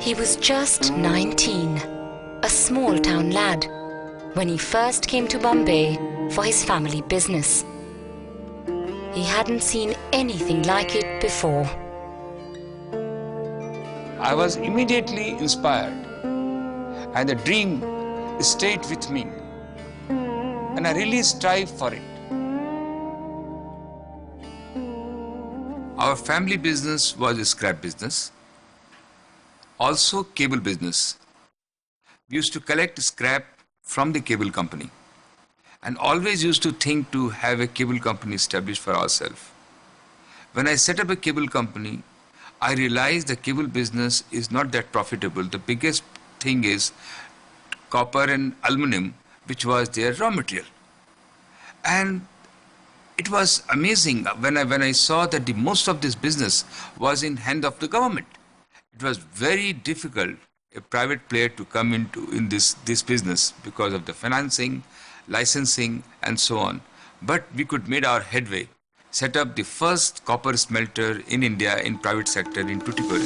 He was just 19, a small town lad, when he first came to Bombay for his family business. He hadn't seen anything like it before. I was immediately inspired, and the dream stayed with me, and I really strive for it. Our family business was a scrap business, also cable business. We used to collect scrap from the cable company and always used to think to have a cable company established for ourselves. When I set up a cable company, I realized the cable business is not that profitable. The biggest thing is copper and aluminum, which was their raw material. And it was amazing when I saw that the most of this business was in hand of the government. It was very difficult a private player to come in this business because of the financing, licensing, and so on. But we could make our headway, set up the first copper smelter in India in private sector in Tuticorin.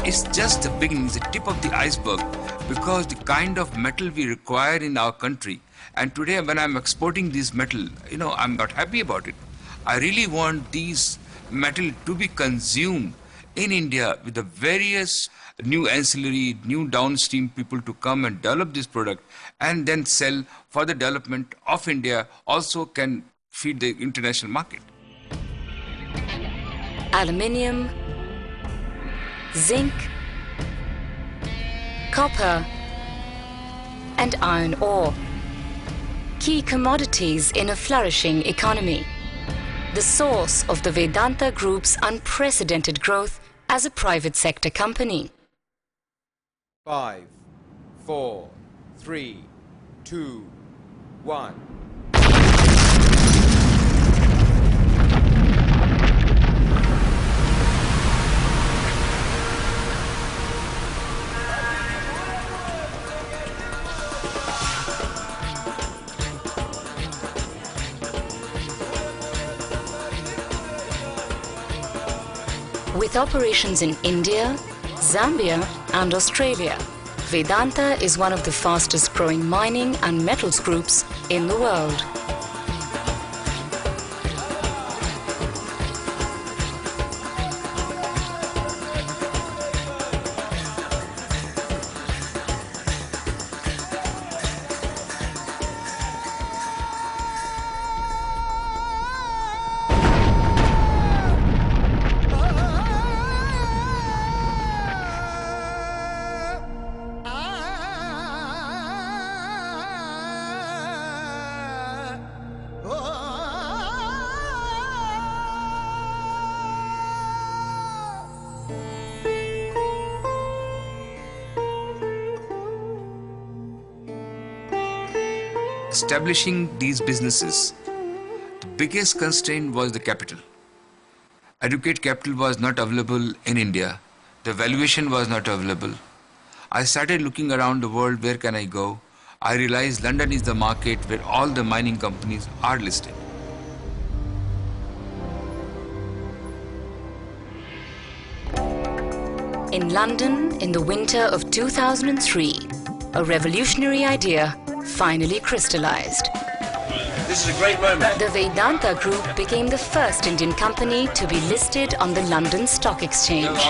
It's just the beginning, the tip of the iceberg, because the kind of metal we require in our country, and today when I'm exporting this metal, I'm not happy about it. I really want these metal to be consumed in India with the various new ancillary, new downstream people to come and develop this product and then sell for the development of India, also can feed the international market. Aluminium, zinc, copper, and iron ore. Key commodities in a flourishing economy. The source of the Vedanta Group's unprecedented growth as a private sector company. 5, 4, 3, 2, 1. With operations in India, Zambia, and Australia, Vedanta is one of the fastest growing mining and metals groups in the world. Establishing these businesses, the biggest constraint was the capital. Adequate capital was not available in India. The valuation was not available. I started looking around the world, where can I go? I realized London is the market where all the mining companies are listed. In London, in the winter of 2003, a revolutionary idea finally crystallized. This is a great moment. The Vedanta Group became the first Indian company to be listed on the London Stock Exchange.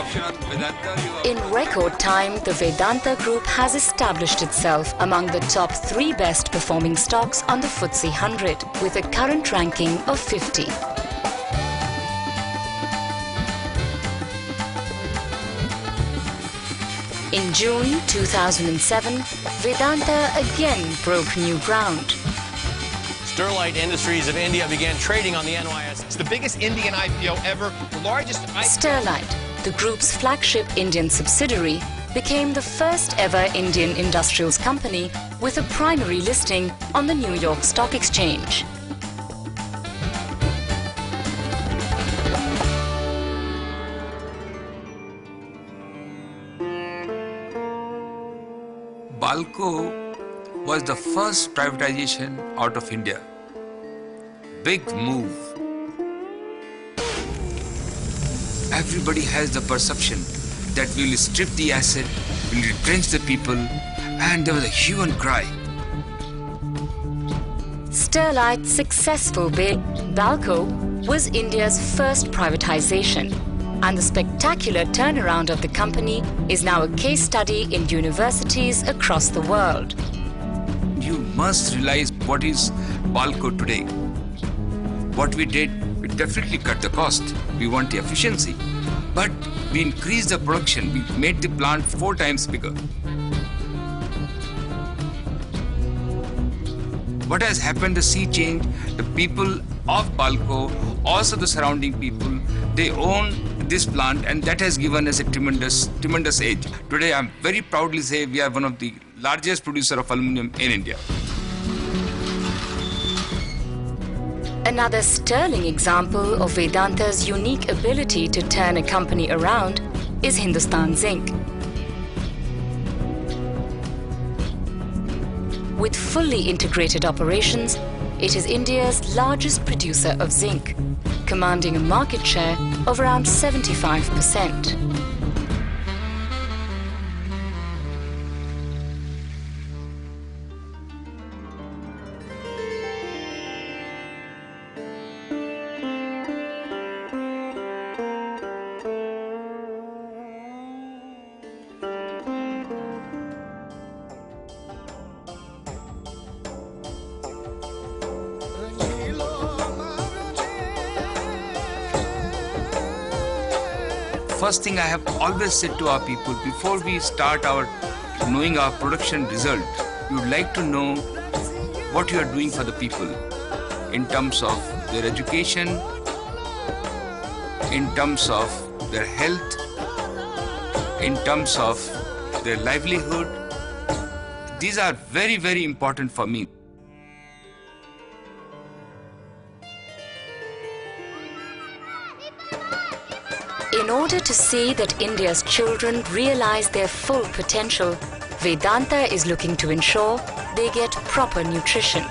In record time, the Vedanta Group has established itself among the top 3 best performing stocks on the FTSE 100, with a current ranking of 50. In June 2007, Vedanta again broke new ground. Sterlite Industries of India began trading on the NYSE. It's the biggest Indian IPO ever, the largest IPO. Sterlite, the group's flagship Indian subsidiary, became the first ever Indian industrials company with a primary listing on the New York Stock Exchange. Balco was the first privatization out of India. Big move. Everybody has the perception that we will strip the asset, we will retrench the people, and there was a hue and cry. Sterlite's successful bid, Balco, was India's first privatization, and the spectacular turnaround of the company is now a case study in universities across the world. You must realize what is Balco today. What we did, we definitely cut the cost. We want the efficiency. But we increased the production. We made the plant 4 times bigger. What has happened, the sea change, the people of Balco, also the surrounding people, they own this plant, and that has given us a tremendous edge. Today, I'm very proudly say we are one of the largest producer of aluminium in India. Another sterling example of Vedanta's unique ability to turn a company around is Hindustan Zinc. With fully integrated operations, it is India's largest producer of zinc, commanding a market share of around 75%. First thing I have always said to our people, before we start knowing our production result, we would like to know what you are doing for the people in terms of their education, in terms of their health, in terms of their livelihood. These are very, very important for me. In order to see that India's children realize their full potential, Vedanta is looking to ensure they get proper nutrition.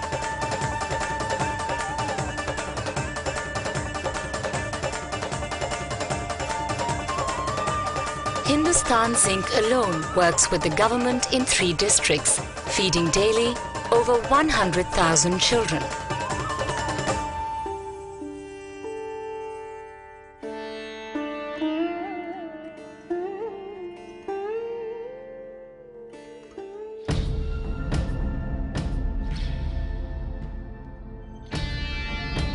Hindustan Zinc alone works with the government in 3 districts, feeding daily over 100,000 children.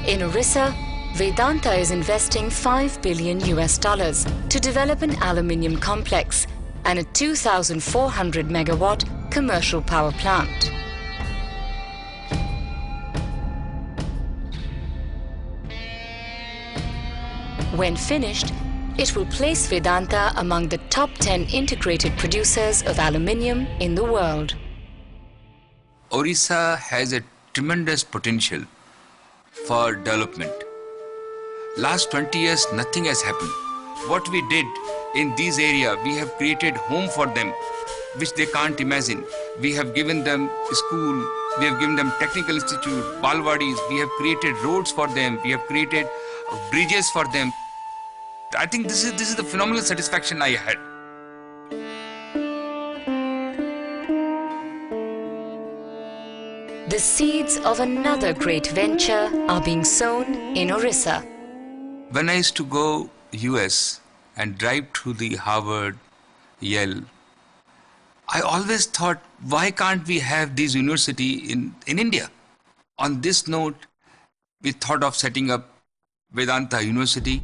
In Orissa, Vedanta is investing $5 billion to develop an aluminium complex and a 2,400 megawatt commercial power plant. When finished, it will place Vedanta among the top 10 integrated producers of aluminium in the world. Orissa has a tremendous potential for development. Last 20 years, nothing has happened. What we did in these areas, we have created home for them, which they can't imagine. We have given them school, we have given them technical institute, balwadis, we have created roads for them, we have created bridges for them. I think this is the phenomenal satisfaction I had. The seeds of another great venture are being sown in Orissa. When I used to go US and drive through the Harvard, Yale, I always thought, why can't we have this university in India? On this note, we thought of setting up Vedanta University.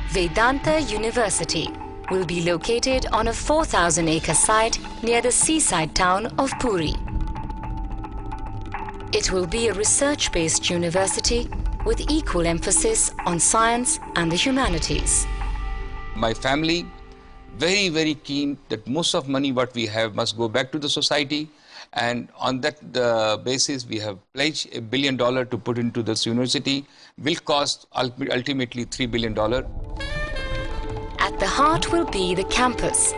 Vedanta University will be located on a 4,000-acre site near the seaside town of Puri. It will be a research-based university with equal emphasis on science and the humanities. My family, very, very keen that most of money what we have must go back to the society, and on that basis we have pledged $1 billion to put into this university. Will cost ultimately $3 billion. At the heart will be the campus,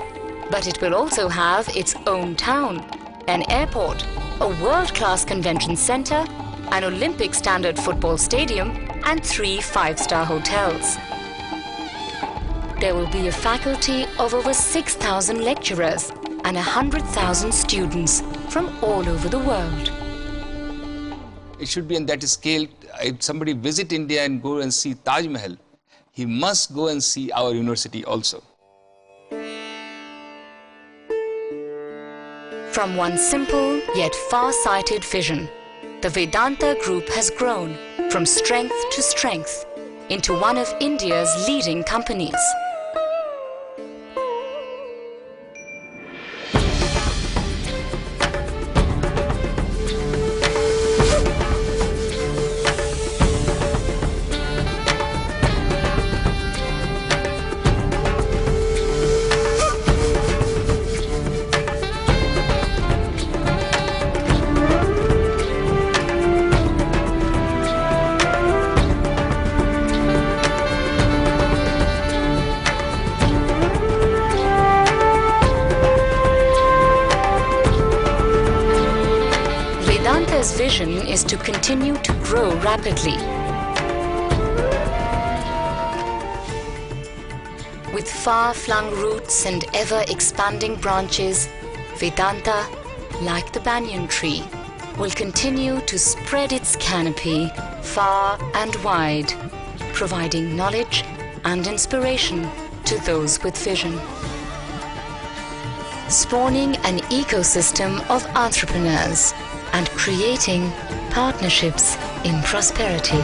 but it will also have its own town, an airport, a world-class convention center, an Olympic standard football stadium, and 3 5-star hotels. There will be a faculty of over 6,000 lecturers and 100,000 students from all over the world. It should be on that scale. If somebody visit India and go and see Taj Mahal, he must go and see our university also. From one simple yet far-sighted vision, the Vedanta Group has grown from strength to strength into one of India's leading companies. Vedanta's vision is to continue to grow rapidly. With far-flung roots and ever-expanding branches, Vedanta, like the banyan tree, will continue to spread its canopy far and wide, providing knowledge and inspiration to those with vision. Spawning an ecosystem of entrepreneurs and creating partnerships in prosperity.